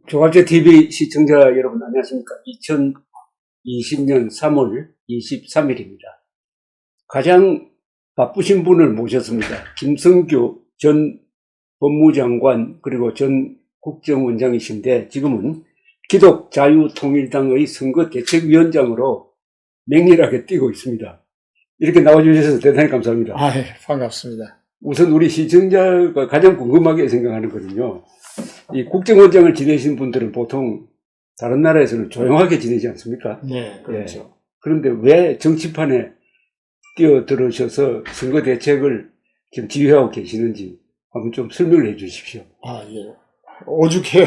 조갑제 TV 시청자 여러분 안녕하십니까? 2020년 3월 23일입니다. 가장 바쁘신 분을 모셨습니다. 김성교 전 법무장관 그리고 전 국정원장이신데 지금은 기독자유통일당의 선거대책위원장으로 맹렬하게 뛰고 있습니다. 이렇게 나와주셔서 대단히 감사합니다. 반갑습니다. 우선 우리 시청자가 가장 궁금하게 생각하는 거는요. 이 국정원장을 지내신 분들은 보통 다른 나라에서는 조용하게 지내지 않습니까? 네, 그렇죠. 예. 그런데 왜 정치판에 뛰어들으셔서 선거 대책을 지금 지휘하고 계시는지 한번 좀 설명을 해 주십시오. 예. 오죽해야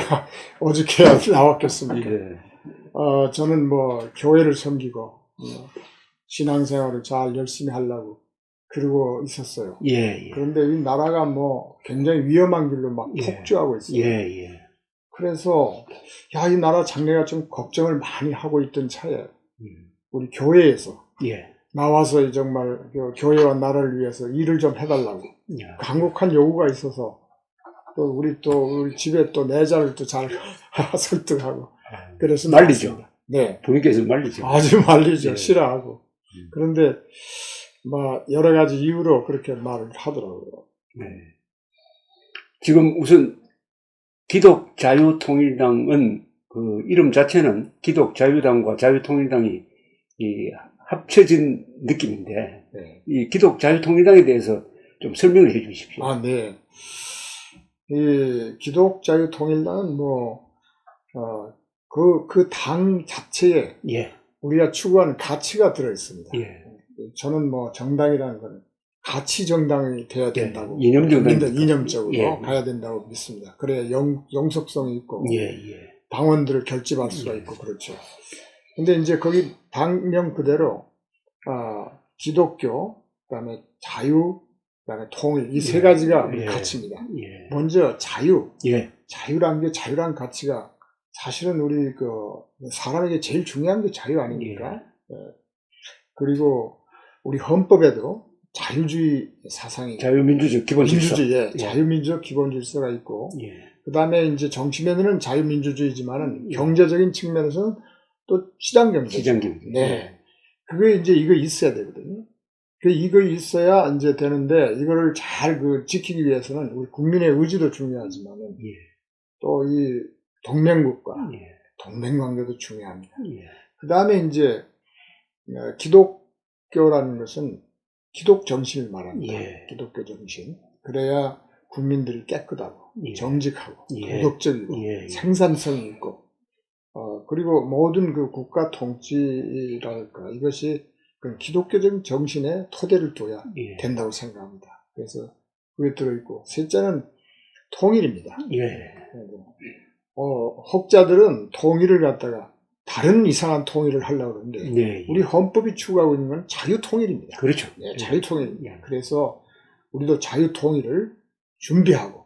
나왔겠습니까? 예. 저는 교회를 섬기고, 신앙생활을 잘 열심히 하려고 그러고 있었어요. 예. 그런데 이 나라가 굉장히 위험한 길로 막 폭주하고 있어요. 예. 그래서, 이 나라 장래가 좀 걱정을 많이 하고 있던 차에, 우리 교회에서 나와서 정말 교회와 나라를 위해서 일을 좀 해달라고 간곡한 요구가 있어서 우리 집에 또 내자를 또 잘 설득하고 그래서 말리죠. 네, 부인께서 말리죠. 아주 말리죠. 싫어하고. 그런데 여러 가지 이유로 그렇게 말을 하더라고요. 네. 지금 우선 기독자유통일당은 그 이름 자체는 기독자유당과 자유통일당이 합쳐진 느낌인데, 이 기독자유통일당에 대해서 좀 설명을 해 주십시오. 네. 이 기독자유통일당은 그 당 자체에 우리가 추구하는 가치가 들어 있습니다. 저는 정당이라는 건 가치 정당이 돼야 된다고. 이념적으로 가야 된다고 믿습니다. 그래야 영속성이 있고, 당원들을 결집할 수가 있고, 그렇죠. 근데 이제 거기 당명 그대로, 기독교, 그 다음에 자유, 그 다음에 통일, 이 세 가지가 우리 가치입니다. 먼저 자유란 가치가 사실은 우리 사람에게 제일 중요한 게 자유 아닙니까? 그리고 우리 헌법에도 자유주의 사상이 자유민주주의 기본질서. 자유민주적 기본질서가 있고, 그 다음에 이제 정치면에는 자유민주주의지만은 경제적인 측면에서는 또 시장경제. 네. 그게 이제 이거 있어야 되거든요. 이거 있어야 이제 되는데, 이거를 잘 지키기 위해서는 우리 국민의 의지도 중요하지만은, 또 이 동맹국가, 동맹관계도 중요합니다. 그 다음에 이제, 기독교라는 것은 기독 정신을 말합니다. 기독교 정신. 그래야 국민들이 깨끗하고, 정직하고, 도덕적이고, 생산성이 있고, 그리고 모든 국가 통치랄까, 이것이 기독교적인 정신의 토대를 둬야 된다고 생각합니다. 그래서 그게 들어있고, 셋째는 통일입니다. 혹자들은 통일을 갖다가 다른 이상한 통일을 하려고 그러는데, 우리 헌법이 추구하고 있는 건 자유통일입니다. 그렇죠. 자유통일입니다. 그래서 우리도 자유통일을 준비하고,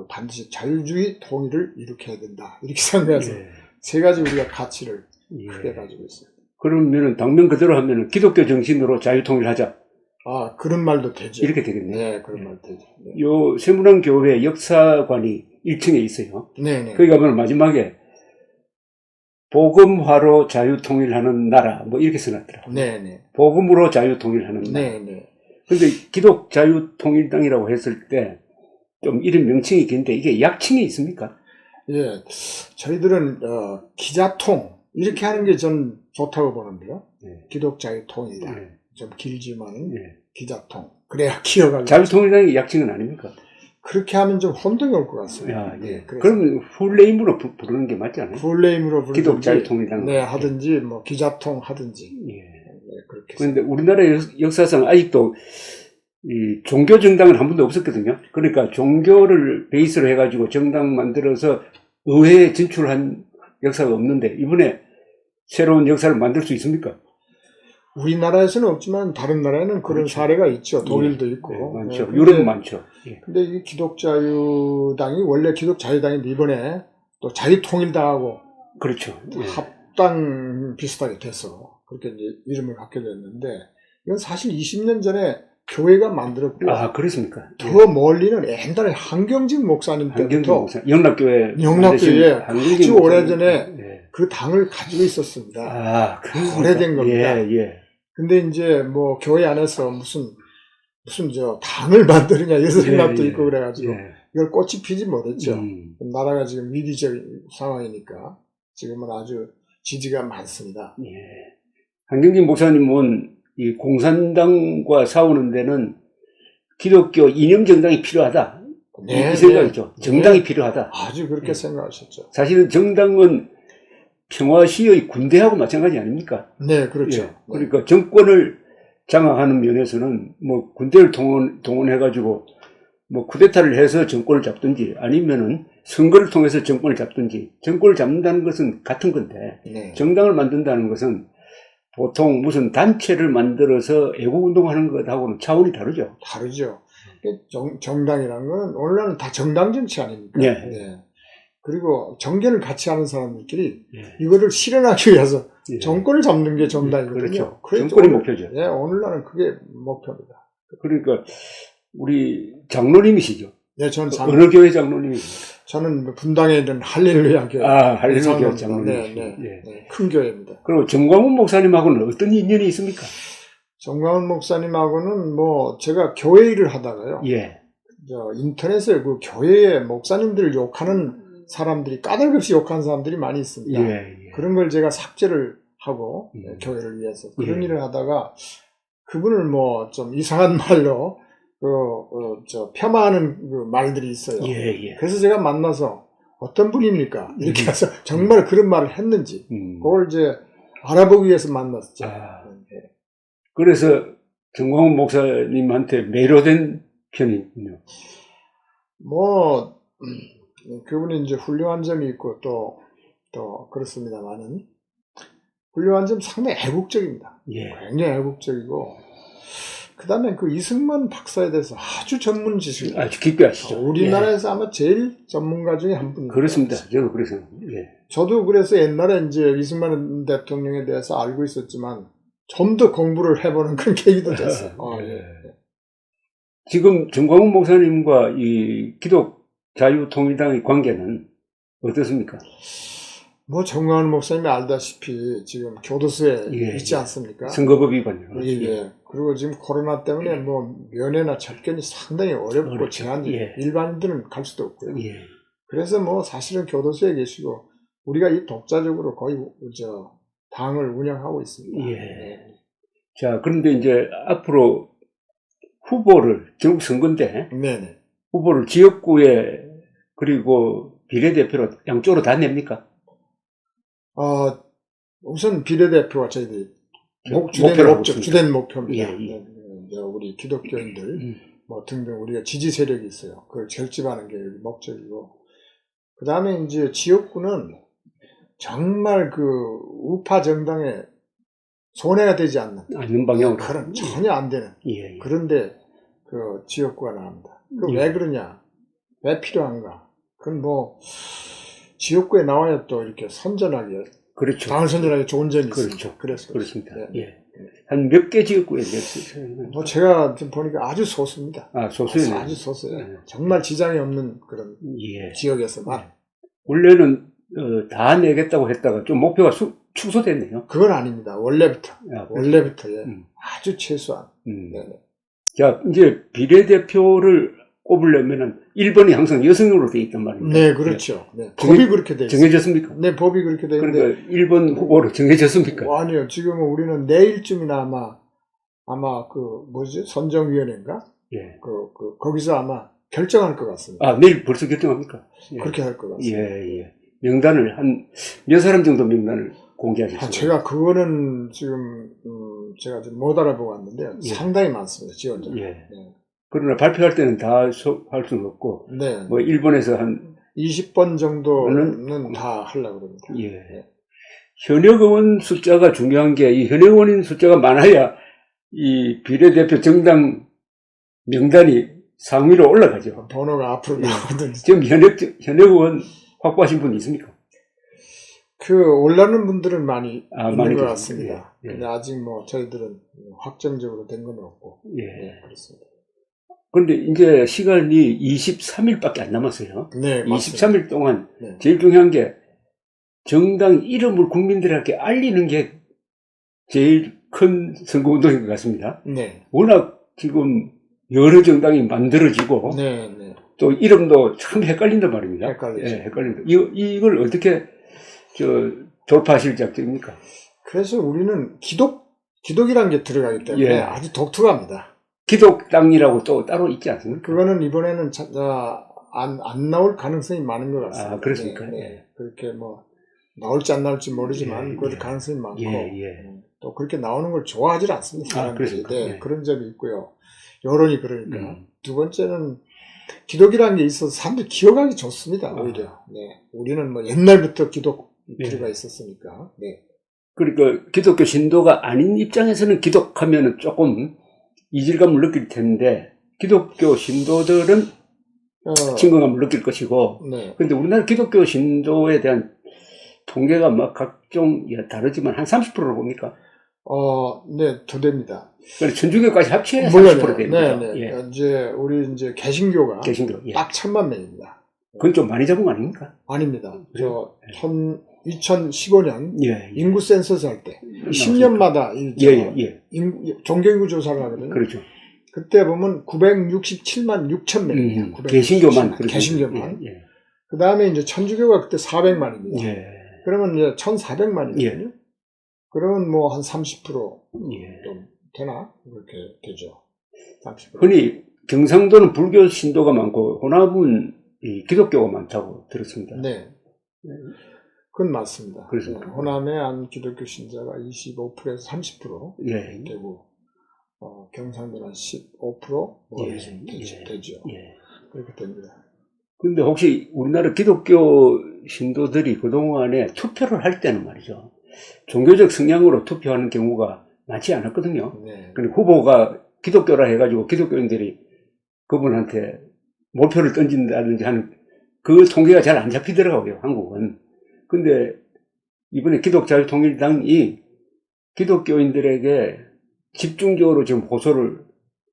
반드시 자유주의 통일을 일으켜야 된다. 이렇게 생각해서 세 가지 우리가 가치를 크게 가지고 있어요. 그러면은 당면 그대로 하면은 기독교 정신으로 자유통일하자. 그런 말도 되죠. 이렇게 되겠네요. 네, 그런 말도 되죠. 요 세문안교회 역사관이 1층에 있어요. 거기 가면 마지막에 복음화로 자유통일하는 나라 이렇게 써놨더라고요. 복음으로 자유통일하는 나라. 근데 기독자유통일당이라고 했을 때 좀 이런 명칭이 있는데 이게 약칭이 있습니까? 저희들은 기자통 이렇게 하는 게 전 좋다고 보는데요. 기독자유통일당. 좀 길지만 기자통. 그래야 기억하기. 자유통일당이 약칭은 아닙니까? 그렇게 하면 좀 혼동이 올 것 같습니다. 그러면 풀네임으로 부르는 게 맞지 않아요? 풀네임으로 부르든지 기독자유통일당 하든지 기자통 하든지. 그렇게. 그런데 우리나라 역사상 아직도 이 종교 정당은 한 번도 없었거든요. 그러니까 종교를 베이스로 해가지고 정당 만들어서 의회에 진출한 역사가 없는데 이번에 새로운 역사를 만들 수 있습니까? 우리나라에서는 없지만 다른 나라에는 그런 사례가 있죠. 독일도 있고. 많죠. 유럽은 많죠. 근데 이 기독자유당이 원래 기독자유당인데 이번에 또 자유통일당하고 그렇죠. 합당 비슷하게 돼서 그렇게 이제 이름을 갖게 됐는데 이건 사실 20년 전에 교회가 만들었고요. 아, 그렇습니까? 더 멀리는 옛날에 한경직 목사님 때부터 목사, 영락교회 영락교회 한경직 아주 목사님. 오래전에 예. 그 당을 가지고 있었습니다. 아, 그렇습니까? 오래된 겁니다. 예, 예. 근데 이제 뭐 교회 안에서 무슨 저 당을 만드느냐 이런 생각도 예, 있고 그래가지고 예. 이걸 꽃이 피지 못했죠. 음. 나라가 지금 위기적인 상황이니까 지금은 아주 지지가 많습니다. 예. 한경진 목사님은 이 공산당과 싸우는 데는 기독교 이념 정당이 필요하다. 네, 이 생각이죠. 네. 정당이 네. 필요하다. 아주 그렇게 생각하셨죠. 사실은 정당은 평화시의 군대하고 마찬가지 아닙니까? 네, 그렇죠. 예. 그러니까 정권을 장악하는 면에서는 뭐 군대를 동원해가지고 뭐 쿠데타를 해서 정권을 잡든지 아니면은 선거를 통해서 정권을 잡든지 정권을 잡는다는 것은 같은 건데 네. 정당을 만든다는 것은 보통 무슨 단체를 만들어서 애국운동하는 것하고는 차원이 다르죠. 다르죠. 정당이라는 건 오늘날은 다 정당 정치 아닙니까? 네. 네. 그리고 정견을 같이 하는 사람들끼리 예. 이거를 실현하기 위해서 예. 정권을 잡는 게 정당이거든요. 그렇죠. 그래서 정권이 오늘, 목표죠. 예, 오늘날은 그게 목표입니다. 그러니까 우리 장로님이시죠. 네, 저는 어느 교회 장로님이시죠? 저는 분당에 있는 할렐루야 교회. 아, 할렐루야 교회 네, 장로님. 네, 예. 네, 큰 교회입니다. 그리고 정광훈 목사님하고는 어떤 인연이 있습니까? 정광훈 목사님하고는 뭐 제가 교회 일을 하다가요. 예. 저 인터넷에 그 교회의 목사님들을 욕하는 사람들이 까닭없이 욕하는 사람들이 많이 있습니다. 예, 예. 그런 걸 제가 삭제를 하고 교회를 위해서 그런 예. 일을 하다가 그분을 뭐 좀 이상한 말로 폄하하는 그 말들이 있어요. 예, 예. 그래서 제가 만나서 어떤 분입니까? 이렇게 해서 정말 그런 말을 했는지 그걸 이제 알아보기 위해서 만났죠. 아, 네. 그래서 정광훈 목사님한테 매료된 편이군요. 뭐 그분이 이제 훌륭한 점이 있고 또 그렇습니다만은 훌륭한 점 상당히 애국적입니다. 예. 굉장히 애국적이고 그 다음에 그 이승만 박사에 대해서 아주 전문 지식 아주 깊게 아시죠. 우리나라에서 아마 제일 전문가 중에 한 분입니다. 그렇습니다. 저도 그래서 예. 저도 그래서 옛날에 이제 이승만 대통령에 대해서 알고 있었지만 좀 더 공부를 해보는 그런 계기도 됐어요. 예. 지금 정광훈 목사님과 이 기독자유통일당의 관계는 어떻습니까? 뭐 정광훈 목사님이 알다시피 지금 교도소에 예, 있지 예. 않습니까? 선거법 위반이요. 예. 그리고 지금 코로나 때문에 뭐 면회나 접견이 상당히 어렵고 어렵죠. 제한이 예. 일반인들은 갈 수도 없고요. 예. 그래서 뭐 사실은 교도소에 계시고 우리가 이 독자적으로 거의 당을 운영하고 있습니다. 예. 네. 자, 그런데 이제 앞으로 후보를 전국 선거인데 네네. 후보를 지역구에 그리고 비례대표로 양쪽으로 다 냅니까? 우선 비례대표가 저희들이 목표라고 있습니다. 주된 목표입니다. 예, 예. 네, 우리 기독교인들 뭐 등등 우리가 지지 세력이 있어요. 그걸 결집하는 게 목적이고 그 다음에 이제 지역구는 정말 그 우파 정당에 손해가 되지 않는 방향으로 그런 전혀 안 되는 예, 예. 그런데 그 지역구가 나옵니다. 그 왜 그러냐? 왜 필요한가? 그건 뭐 지역구에 나와야 또 이렇게 선전하게 그렇죠. 당을 선전하기 좋은 점이 그렇죠. 있습니다. 그래서 그렇습니다. 네. 예. 한 몇 개 지역구에 냈어요. 뭐 제가 좀 보니까 아주 소수입니다. 아, 소수예요. 아주 소수예요. 네. 정말 지장이 없는 그런 예. 지역에서만. 원래는 다 내겠다고 했다가 좀 목표가 축소됐네요. 그건 아닙니다. 원래부터. 아, 원래부터 예. 음. 아주 최소한. 네. 자, 이제 비례대표를 꼽으려면은 1번이 항상 여성으로 되어 있단 말입니다. 네, 그렇죠. 네. 법이 그렇게 되어 있습니다. 정해졌습니까? 네, 법이 그렇게 되어 있는데. 그러니까 1번 후보로 정해졌습니까? 아니요. 지금은 우리는 내일쯤이나 아마 그 뭐지? 선정위원회인가? 예. 거기서 아마 결정할 것 같습니다. 아, 내일 벌써 결정합니까? 예. 그렇게 할 것 같습니다. 예, 예. 명단을 몇 사람 정도 명단을 공개하셨어요? 제가 그거는 지금 제가 좀 못 알아보고 왔는데 예. 상당히 많습니다. 지원자. 예. 네. 그러나 발표할 때는 다 할 수는 없고 네. 뭐 1번에서 한 20번 정도는 다 하려고 그럽니다. 예. 네. 현역 의원 숫자가 중요한 게 이 현역 의원 숫자가 많아야 이 비례대표 정당 명단이 상위로 올라가죠. 번호가 앞으로 나오거든요. 지금 현역 의원 확보하신 분이 있습니까? 올라는 분들은 많이 있는 많이 것 계십니다. 같습니다. 예, 예. 근데 아직 뭐 저희들은 확정적으로 된 건 없고. 예. 네, 그렇습니다. 그런데 이제 시간이 23일밖에 안 남았어요. 네, 맞습니다. 23일 동안 네. 제일 중요한 게 정당 이름을 국민들에게 알리는 게 제일 큰 선거운동인 것 같습니다. 네. 워낙 지금 여러 정당이 만들어지고 네, 네. 또 이름도 참 헷갈린단 말입니다. 헷갈리죠. 예, 헷갈린다. 이걸 어떻게 돌파하실 작정입니까? 그래서 우리는 기독이라는 게 들어가기 때문에 예. 아주 독특합니다. 기독당이라고 또 따로 있지 않습니까? 그거는 이번에는 안 나올 가능성이 많은 것 같습니다. 아, 그렇습니까? 네, 예. 네. 그렇게 뭐 나올지 안 나올지 모르지만 예, 그것도 예. 가능성이 많고 예. 또 그렇게 나오는 걸 좋아하지 않습니다. 사람들이. 그렇습니까? 네, 예. 그런 점이 있고요. 여론이 그러니까. 음. 두 번째는 기독이라는 게 있어서 사람들이 기억하기 좋습니다. 오히려. 네. 우리는 뭐 옛날부터 기독 필요가 있었으니까. 네. 그러니까 기독교 신도가 아닌 입장에서는 기독하면 조금 이질감을 느낄 텐데 기독교 신도들은 친근감을 느낄 것이고 네. 그런데 우리나라 기독교 신도에 대한 통계가 막 각종 다르지만 한 30%로 봅니까? 네, 더 됩니다. 그러니까 천주교까지 합치면 물론 30% 됩니다. 네. 예. 우리 개신교가 예. 딱 1,000만 명입니다. 그건 좀 많이 잡은 거 아닙니까? 아닙니다. 그래요? 2015년 예. 인구 센서스 할 때 10년마다 종교인구 조사를 하거든요. 그렇죠. 그때 보면 967만 6천 명이에요. 개신교만. 개신교만. 예. 그 다음에 이제 천주교가 그때 400만입니다. 예. 그러면 이제 1,400만이거든요. 예. 그러면 뭐 한 30% 예. 좀 되나? 그렇게 되죠. 30%. 흔히 경상도는 불교 신도가 많고 호남은 기독교가 많다고 들었습니다. 네. 그건 맞습니다. 그렇습니까? 네. 호남의 한 기독교 신자가 25%에서 30% 예. 되고, 경상도는 15% 뭐 예. 되죠. 예. 그렇게 됩니다. 근데 혹시 우리나라 기독교 신도들이 그동안에 투표를 할 때는 말이죠. 종교적 성향으로 투표하는 경우가 많지 않았거든요. 네. 근데 후보가 기독교라 해가지고 기독교인들이 그분한테 몰표를 던진다든지 하는 그 통계가 잘 안 잡히더라고요, 한국은. 근데 이번에 기독자유통일당이 기독교인들에게 집중적으로 지금 호소를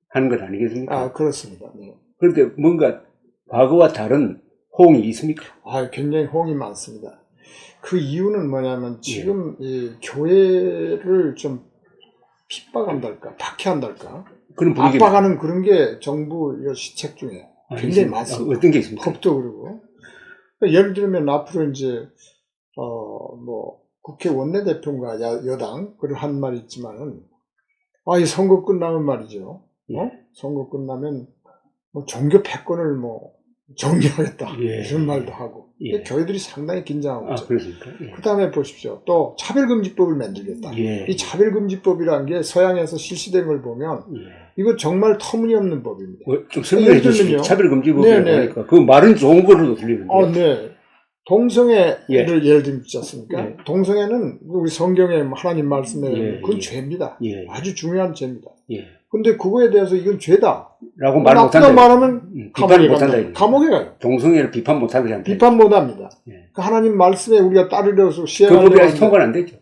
하는 것 아니겠습니까? 그렇습니다. 네. 그런데 뭔가 과거와 다른 호응이 있습니까? 굉장히 호응이 많습니다. 그 이유는 뭐냐면 지금 이 교회를 좀 핍박한달까, 박해한달까, 그런 분위기. 압박하는 그런 게 정부 시책 중에 굉장히 많습니다. 어떤 게 있습니까? 법도 그러고. 예를 들면 앞으로 이제 뭐 국회 원내대표인가 여당 그걸 한 말이 있지만은 이 선거 끝나면 말이죠. 선거 끝나면 뭐 종교 패권을 뭐 정리하겠다 이런 말도 하고. 교회들이 상당히 긴장하고 있죠. 그렇습니까? 그 다음에 보십시오. 또 차별금지법을 만들겠다. 이 차별금지법이라는 게 서양에서 실시된 걸 보면 이거 정말 터무니없는 법입니다. 좀 설명해 주시죠. 차별금지법이라고 하니까 그 말은 좋은 걸로 들리는데. 네. 동성애를 예를 들면 있지 않습니까? 동성애는 우리 성경에 하나님 말씀에 그건 죄입니다. 아주 중요한 죄입니다. 근데 그거에 대해서 이건 죄다 라고 말 못한다. 나쁘다 말하면 감옥에 가요. 동성애를 비판 못하게 비판 못합니다. 그 하나님 말씀에 우리가 따르려서 시행하려고 그 법이 아직 통과는 안 되죠.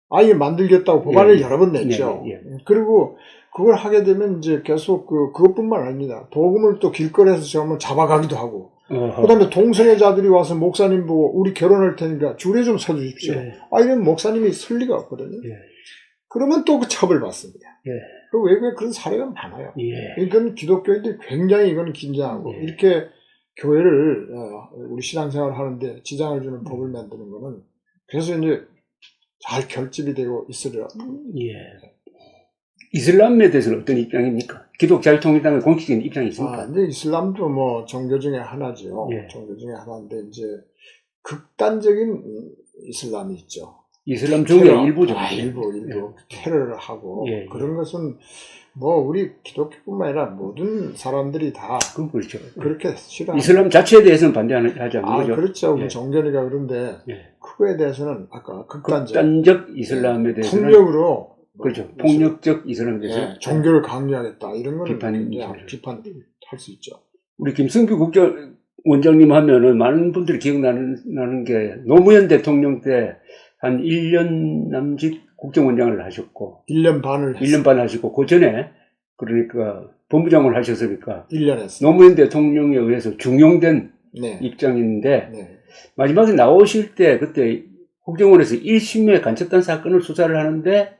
아예 만들겠다고 법안을 여러 번 냈죠. 그리고 그걸 하게 되면 이제 계속 그것뿐만 아닙니다. 복음을 또 길거리에서 잡아가기도 하고. 그 다음에 동성애자들이 와서 목사님 보고 우리 결혼할 테니까 줄에 좀 서주십시오. 이런 목사님이 설 리가 없거든요. 그러면 또 그 처벌받습니다. 그 외국에 그런 사례가 많아요. 이건 기독교인들이 굉장히 이건 긴장하고 이렇게 교회를 우리 신앙생활을 하는데 지장을 주는 법을 만드는 거는 그래서 이제 잘 결집이 되고 있으리라. 이슬람에 대해서는 어떤 입장입니까? 기독자유통일당의 공식적인 입장이 있습니까? 근데 이슬람도 뭐 종교 중에 하나죠. 종교 중에 하나인데 이제 극단적인 이슬람이 있죠. 이슬람 중에 일부죠. 일부 테러를 하고 그런 것은 뭐 우리 기독교뿐만 아니라 모든 사람들이 다 그렇죠. 그렇게 싫어합니다. 이슬람 자체에 대해서는 반대하지 않는 거죠. 그렇죠. 우리 종교니까 그런데 그거에 대해서는 아까 극단적 이슬람에 대해서는 폭력으로 그렇죠. 폭력적 이슬람에 대해서 종교를 강요하겠다 이런 거는 비판할 수 있죠. 우리 김성규 원장님 하면은 많은 분들이 기억나는 게 노무현 대통령 때 한 1년 남짓 국정원장을 하셨고 1년 반을 1년 반 하시고 그 전에 그러니까 본부장을 하셨으니까 1년 했어요. 노무현 대통령에 의해서 중용된 네. 입장인데 네. 마지막에 나오실 때 그때 국정원에서 1심에 간첩단 사건을 수사를 하는데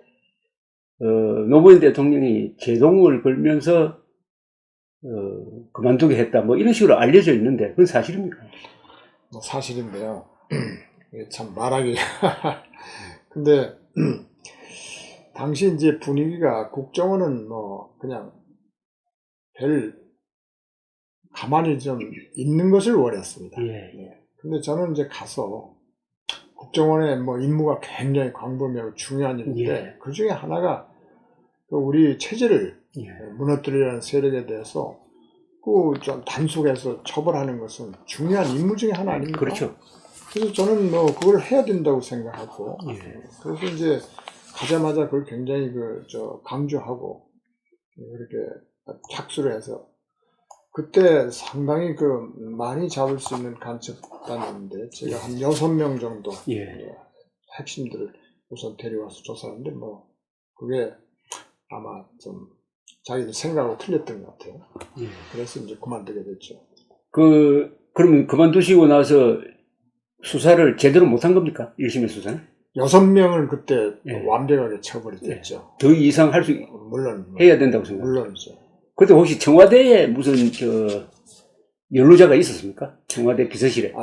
노무현 대통령이 제동을 걸면서 그만두게 했다 뭐 이런 식으로 알려져 있는데 그건 사실입니까? 뭐 사실인데요. 이게 참 말하기 근데 당시 이제 분위기가 국정원은 뭐 그냥 별 가만히 좀 있는 것을 원했습니다. 예. 근데 저는 이제 가서 국정원의 뭐 임무가 굉장히 광범위하고 중요한 일인데 예. 그 중에 하나가 그 우리 체제를 예. 무너뜨리려는 세력에 대해서 그 좀 단속해서 처벌하는 것은 중요한 임무 중에 하나 아닙니까? 그렇죠. 그래서 저는 뭐 그걸 해야 된다고 생각하고 예. 그래서 이제 가자마자 그걸 굉장히 강조하고 이렇게 착수를 해서 그때 상당히 많이 잡을 수 있는 간첩단이었는데 제가 한 6명 정도 예. 핵심들을 우선 데려와서 조사하는데 뭐 그게 아마 좀 자기들 생각하고 틀렸던 것 같아요. 예. 그래서 이제 그만두게 됐죠. 그러면 그만두시고 나서 수사를 제대로 못한 겁니까? 1심의 수사는? 6명을 그때 예. 완벽하게 처벌이 됐죠. 더 이상 할 수 물론 해야 된다고 생각합니다. 물론이죠. 그때 혹시 청와대에 무슨 연루자가 있었습니까? 청와대 비서실에.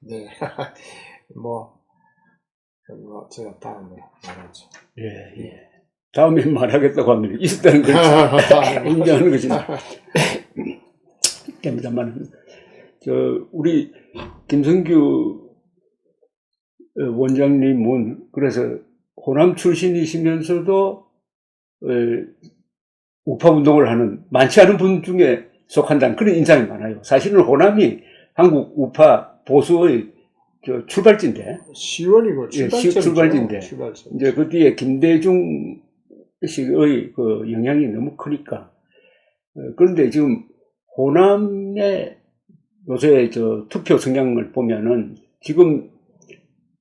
네. 제가 다음에 말하죠. 예. 다음에 말하겠다고 하면 있었다는 걸 인정하는 것입니다. 됩니다만, 우리 김성규 원장님은 그래서 호남 출신이시면서도 우파 운동을 하는 많지 않은 분 중에 속한다는 그런 인상이 많아요. 사실은 호남이 한국 우파 보수의 출발지인데, 시원이고 출발지인데, 이제 그 뒤에 김대중 식의 그 영향이 너무 크니까. 그런데 지금 호남의 요새 투표 성향을 보면은 지금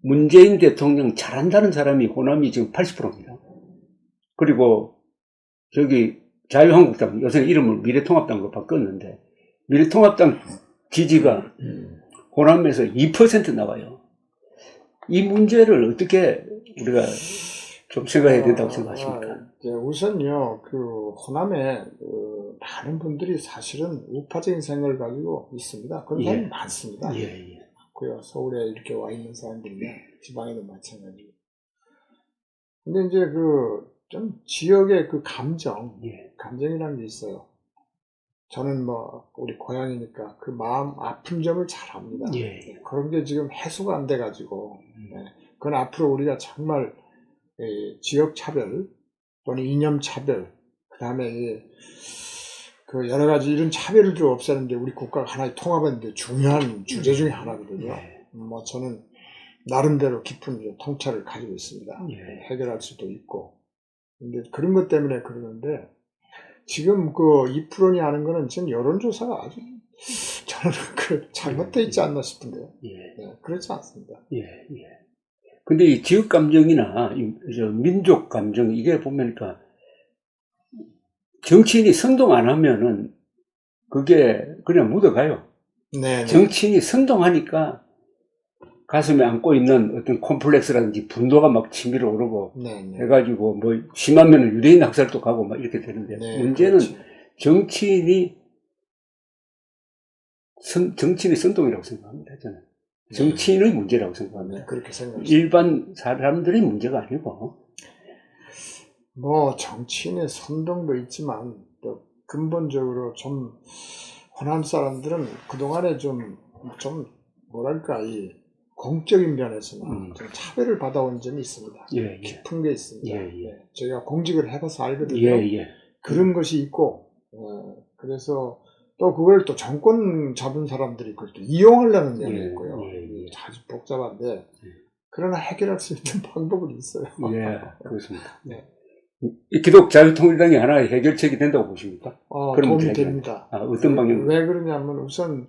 문재인 대통령 잘한다는 사람이 호남이 지금 80%입니다. 그리고 저기 자유한국당, 요새 이름을 미래통합당으로 바꿨는데, 미래통합당 지지가 호남에서 2% 나와요. 이 문제를 어떻게 우리가 좀 생각해야 된다고 생각하십니까? 우선요, 호남에 많은 분들이 사실은 우파적인 생각을 가지고 있습니다. 그런 사람이 많습니다. 고요. 서울에 이렇게 와 있는 사람들이나 지방에도 마찬가지고. 근데 이제 좀 지역의 감정이라는 게 있어요. 저는 우리 고향이니까 그 마음 아픈 점을 잘 압니다. 그런 게 지금 해소가 안 돼가지고, 그건 앞으로 우리가 정말 지역 차별 또는 이념 차별, 그 다음에 여러 가지 이런 차별을 좀 없애는데 우리 국가가 하나의 통합하는데 중요한 주제 중에 하나거든요. 저는 나름대로 깊은 통찰을 가지고 있습니다. 해결할 수도 있고. 근데 그런 것 때문에 그러는데 지금 2%니 하는 거는 지금 여론조사가 아주 저는 잘못되어 있지 않나 싶은데요. 그렇지 않습니다. 근데 이 지역 감정이나 민족 감정 이게 보면까 정치인이 선동 안 하면은 그게 그냥 묻어가요. 정치인이 선동하니까 가슴에 안고 있는 어떤 콤플렉스라든지 분노가 막 치밀어 오르고 해가지고 심하면 유대인 학살도 가고 막 이렇게 되는데 문제는 그렇지. 정치인이 선동이라고 생각합니다. 저는 정치인의 문제라고 생각합니다. 그렇게 생각합니다. 일반 사람들의 문제가 아니고 정치인의 선동도 있지만 또 근본적으로 좀 호남 사람들은 그동안에 좀 뭐랄까 이 공적인 면에서는 좀 차별을 받아온 점이 있습니다. 깊은 게 있습니다. 저희가 공직을 해봐서 알거든요. 그런 것이 있고, 그래서 또 그걸 또 정권 잡은 사람들이 그걸 또 이용하려는 면이 있고요. 아주 복잡한데, 그러나 해결할 수 있는 방법은 있어요. 그렇습니다. 기독 자유통일당이 하나의 해결책이 된다고 보십니까? 도움이 됩니다. 어떤 방향? 왜 그러냐면 우선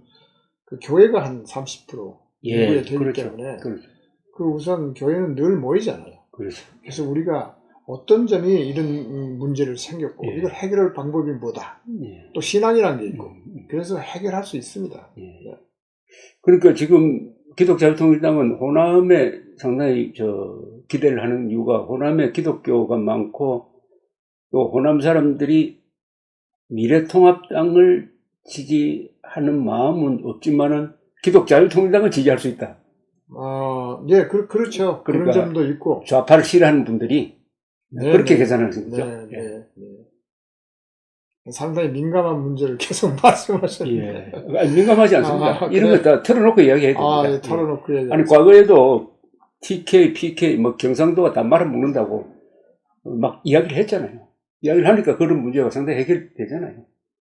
그 교회가 한 30% 예, 이후에 되기 그렇죠. 때문에 그렇죠. 그 우선 교회는 늘 모이잖아요. 그렇죠. 그래서 우리가 어떤 점이 이런 문제를 생겼고 예. 이걸 해결할 방법이 뭐다. 예. 또 신앙이라는 게 있고 그래서 해결할 수 있습니다. 예. 그러니까 지금 기독자유통일당은 호남에 상당히 기대를 하는 이유가 호남에 기독교가 많고 또 호남 사람들이 미래통합당을 지지하는 마음은 없지만은 기독자유통일당을 지지할 수 있다. 네, 그렇죠. 그러니까 그런 점도 있고. 좌파를 싫어하는 분들이 네, 그렇게 네. 계산하는 거죠. 네, 네, 네. 상당히 민감한 문제를 계속 말씀하셨는데. 예. 아니, 민감하지 않습니다. 이런 거 다 털어놓고 이야기해야 됩니다. 예, 털어놓고 예. 얘기해야 아니, 과거에도 TK, PK, 경상도가 다 말아먹는다고 막 이야기를 했잖아요. 이야기를 하니까 그런 문제가 상당히 해결되잖아요.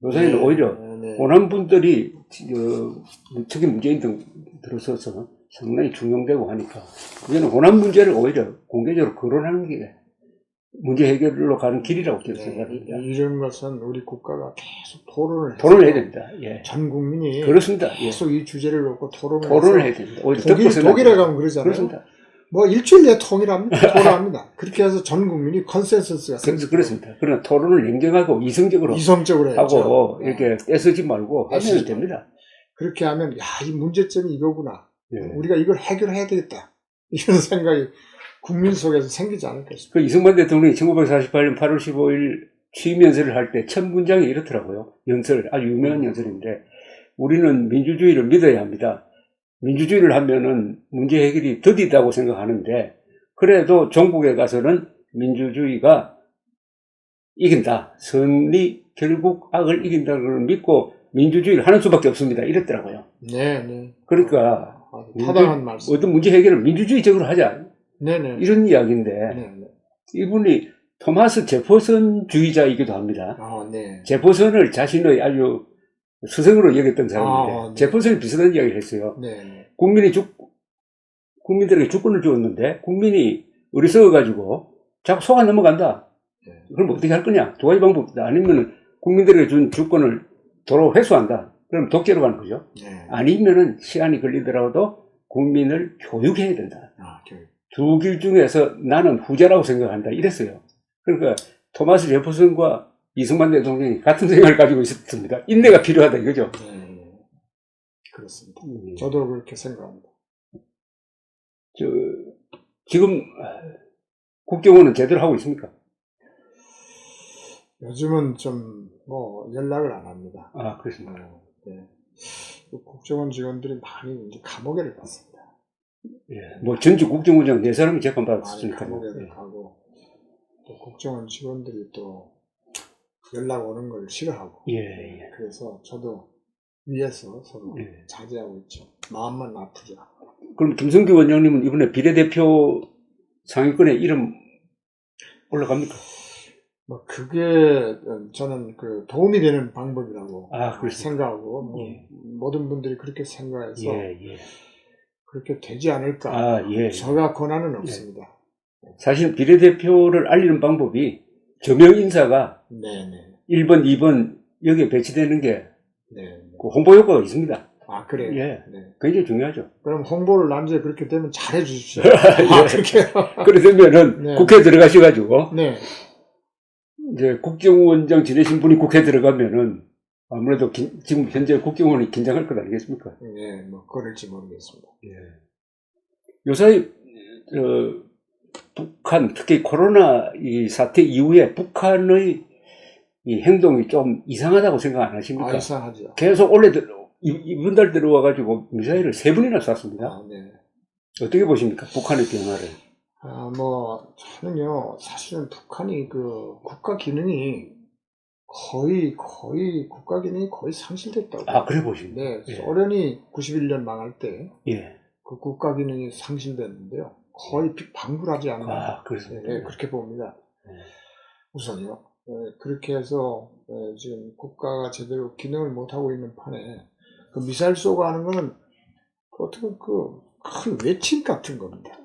요새는 네, 오히려 네. 호남 분들이 특히 문재인 등 들어서서 상당히 중용되고 하니까 이제는 호남 문제를 오히려 공개적으로 거론하는 게 문제 해결로 가는 길이라고 저는 생각합니다. 이런 것은 우리 국가가 계속 토론을 해야 됩니다. 예. 전 국민이 그렇습니다. 예. 계속 이 주제를 놓고 토론을 해야 됩니다. 오히려 독일에 가면 그러잖아요. 그렇습니다. 뭐 일주일 내에 토론합니다. 그렇게 해서 전 국민이 컨센서스가 생기고. 그렇습니다. 그러나 토론을 냉정하고 이성적으로 해야죠. 하고 이렇게 떼쓰지 말고 하면 됩니다. 그렇게 하면 이 문제점이 이거구나. 예. 우리가 이걸 해결해야 되겠다. 이런 생각이 국민 속에서 생기지 않을까 싶습니다. 그 이승만 대통령이 1948년 8월 15일 취임 연설을 할 때 첫 문장이 이렇더라고요. 아주 유명한 연설인데 우리는 민주주의를 믿어야 합니다. 민주주의를 하면은 문제 해결이 더디다고 생각하는데 그래도 종북에 가서는 민주주의가 이긴다. 선리 결국 악을 이긴다는 걸 믿고 민주주의를 하는 수밖에 없습니다. 이랬더라고요. 네. 그러니까 타당한 말씀. 어떤 문제 해결을 민주주의적으로 하자. 네네. 이런 이야기인데 네네. 이분이 토마스 제퍼슨주의자이기도 합니다. 네. 제퍼슨을 자신의 아주 스승으로 여겼던 사람인데 네. 제퍼슨이 비슷한 이야기를 했어요. 네. 국민들에게 주권을 주었는데 국민이 어리석어가지고 자꾸 속아 넘어간다. 네. 그럼 어떻게 할 거냐? 두 가지 방법이다. 아니면 국민들에게 준 주권을 도로 회수한다. 그럼 독재로 가는 거죠. 네. 아니면은 시간이 걸리더라도 국민을 교육해야 된다. 교육. 두 길 중에서 나는 후자라고 생각한다. 이랬어요. 그러니까 토마스 제퍼슨과 이승만 대통령이 같은 생각을 가지고 있었습니다. 인내가 필요하다 이거죠. 네. 그렇습니다. 저도 그렇게 생각합니다. 지금 국정원은 제대로 하고 있습니까? 요즘은 좀 연락을 안 합니다. 그렇습니다. 네. 국정원 직원들이 많이 이제 감옥에 갔습니다. 예. 전직 국정원장 4사람이 재판받았으니까. 감옥에 가고 또 국정원 직원들이 또 연락 오는 걸 싫어하고. 그래서 저도 위에서 서로 자제하고 있죠. 마음만 아프죠. 그럼 김성규 원장님은 이번에 비례대표 상위권에 이름 올라갑니까? 그게 저는 도움이 되는 방법이라고 생각하고 모든 분들이 그렇게 생각해서 그렇게 되지 않을까. 제가 권한은 없습니다. 사실 비례대표를 알리는 방법이 저명 인사가 1번, 2번 여기에 배치되는 게 그 홍보 효과가 있습니다. 그래요? 굉장히 중요하죠. 그럼 홍보를 남자에 그렇게 되면 잘해 주십시오. 그렇게 되면은 국회에 들어가셔가지고 이제 국정원장 지내신 분이 국회에 들어가면은 아무래도 지금 현재 국정원이 긴장할 것 아니겠습니까? 그럴지 모르겠습니다. 요새 북한, 특히 코로나 이 사태 이후에 북한의 이 행동이 좀 이상하다고 생각 안 하십니까? 이상하죠. 계속 이번 달 들어와가지고 미사일을 3번이나 쐈습니다. 어떻게 보십니까? 북한의 변화를. 저는요, 사실은 북한이 국가 기능이 거의 국가 기능이 거의 상실됐다고. 그래 보십니까? 소련이 91년 망할 때, 그 국가 기능이 상실됐는데요. 거의 방불하지 않는. 그렇습니다. 그렇게 봅니다. 우선요. 그렇게 해서 지금 국가가 제대로 기능을 못하고 있는 판에 그 미사일 쏘고 하는 거는 어떻게 큰 외침 같은 겁니다.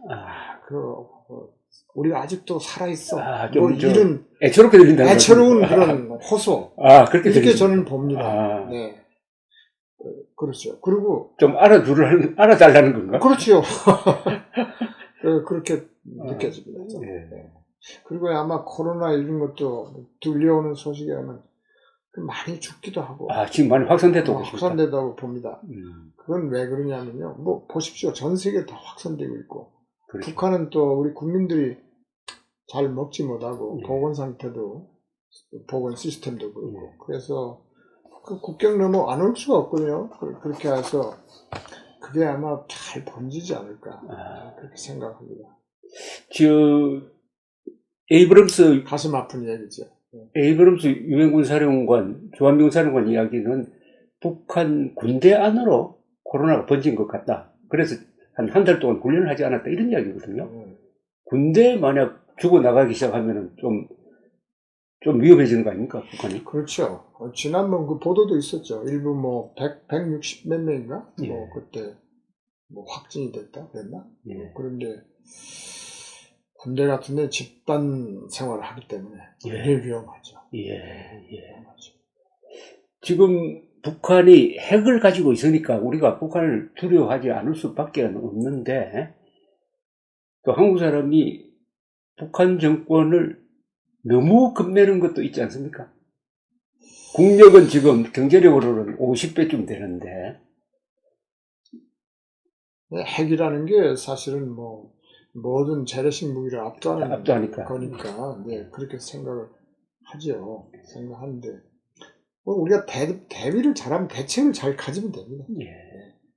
우리가 아직도 살아있어. 이런 애처롭게 들린다. 애처로운 그런 호소. 그렇게 이렇게 저는 봅니다. 그렇죠. 그리고 좀 알아달라는 건가? 그렇죠. 그렇게 느껴집니다. 예. 그리고 아마 코로나 이런 것도 들려오는 소식에 하면 많이 죽기도 하고. 지금 많이 확산됐다고 보십니까? 확산되다고 봅니다. 그건 왜 그러냐면요. 뭐 보십시오. 전 세계 다 확산되고 있고. 그렇죠. 북한은 또 우리 국민들이 잘 먹지 못하고 보건 상태도 보건 시스템도 그렇고. 그래서 그 국경 넘어 안 올 수가 없거든요. 그렇게 해서 그게 아마 잘 번지지 않을까 그렇게 생각합니다. 에이브럼스 가슴 아픈 얘기죠. 에이브럼스 유엔군 사령관, 조한병 사령관 이야기는 북한 군대 안으로 코로나가 번진 것 같다. 그래서 한 달 동안 훈련을 하지 않았다. 이런 이야기거든요. 군대에 만약 죽어나가기 시작하면 좀 위험해지는 거 아닙니까? 북한이? 그렇죠. 지난번 그 보도도 있었죠. 일부 뭐 160 몇 명인가? 예. 뭐 그때 뭐 확진이 됐다 그랬나? 예. 그런데 군대 같은 데 집단 생활을 하기 때문에 되게 위험하죠. 위험하죠. 지금 북한이 핵을 가지고 있으니까 우리가 북한을 두려워하지 않을 수밖에 없는데, 또 한국 사람이 북한 정권을 너무 겁내는 것도 있지 않습니까? 국력은 지금 경제력으로는 50배쯤 되는데. 핵이라는 게 사실은 뭐 모든 재래식 무기를 압도하니까. 거니까 그렇게 생각을 하죠. 생각하는데 뭐 우리가 대비를 잘하면 대책을 잘 가지면 됩니다.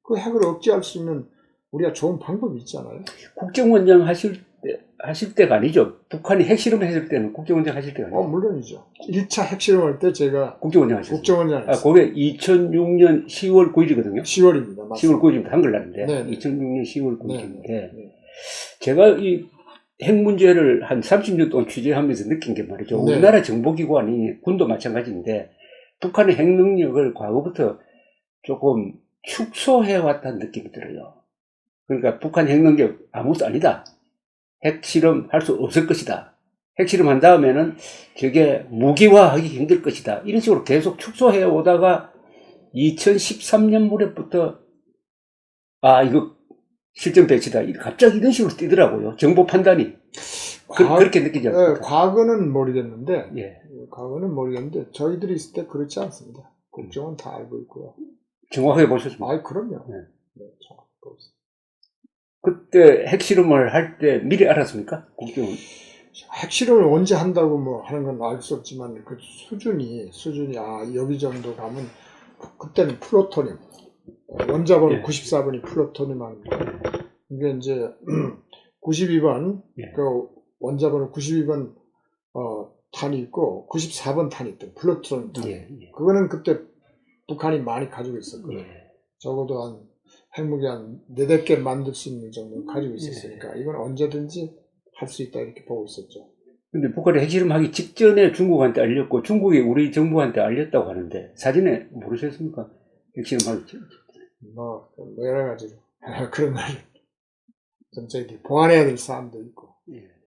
그 핵을 억제할 수 있는 우리가 좋은 방법이 있잖아요. 국정원장 하실 때가 아니죠. 북한이 핵실험 했을 때는 국정원장 하실 때가 아니죠. 물론이죠. 1차 핵실험할 때 제가 국정원장 하셨어요. 국정원장 했어요. 그게 2006년 10월 9일이거든요. 10월입니다. 맞습니다. 10월 9일입니다. 한글날인데. 네네. 2006년 10월 9일인데. 네네. 제가 이 핵 문제를 한 30년 동안 취재하면서 느낀 게 말이죠. 네. 우리나라 정보기관이 군도 마찬가지인데 북한의 핵 능력을 과거부터 조금 축소해왔다는 느낌이 들어요. 그러니까 북한 핵 능력 아무것도 아니다. 핵실험 할 수 없을 것이다. 핵실험 한 다음에는 저게 무기화하기 힘들 것이다. 이런 식으로 계속 축소해 오다가 2013년 무렵부터 이거 실전 배치다. 갑자기 이런 식으로 뛰더라고요. 정보 판단이. 그렇게 느끼지 않습니까? 과거는 모르겠는데, 예. 과거는 모르겠는데, 저희들이 있을 때 그렇지 않습니다. 국정은 다 알고 있고요. 정확하게 보셨습니까? 그럼요. 네. 정확히 보고 있습니다. 그때 핵실험을 할 때 미리 알았습니까? 국정은. 핵실험을 언제 한다고 뭐 하는 건 알 수 없지만, 그 수준이, 여기 정도 가면, 그때는 플루토늄. 원자번호 94번이 플루토늄입니다. 이게 이제 92번 그 원자번호 92번 탄이 있고 94번 탄이 있대. 플루토늄 탄. 그거는 그때 북한이 많이 가지고 있었거든요. 적어도 한 핵무기 한 4-5개 만들 수 있는 정도 가지고 있었으니까 이건 언제든지 할 수 있다 이렇게 보고 있었죠. 근데 북한이 핵실험하기 직전에 중국한테 알렸고 중국이 우리 정부한테 알렸다고 하는데 사진에 모르셨습니까? 핵실험하기 직전. 뭐 여러 가지로 그런 걸 좀 저기 보완해야 될 사안도 있고.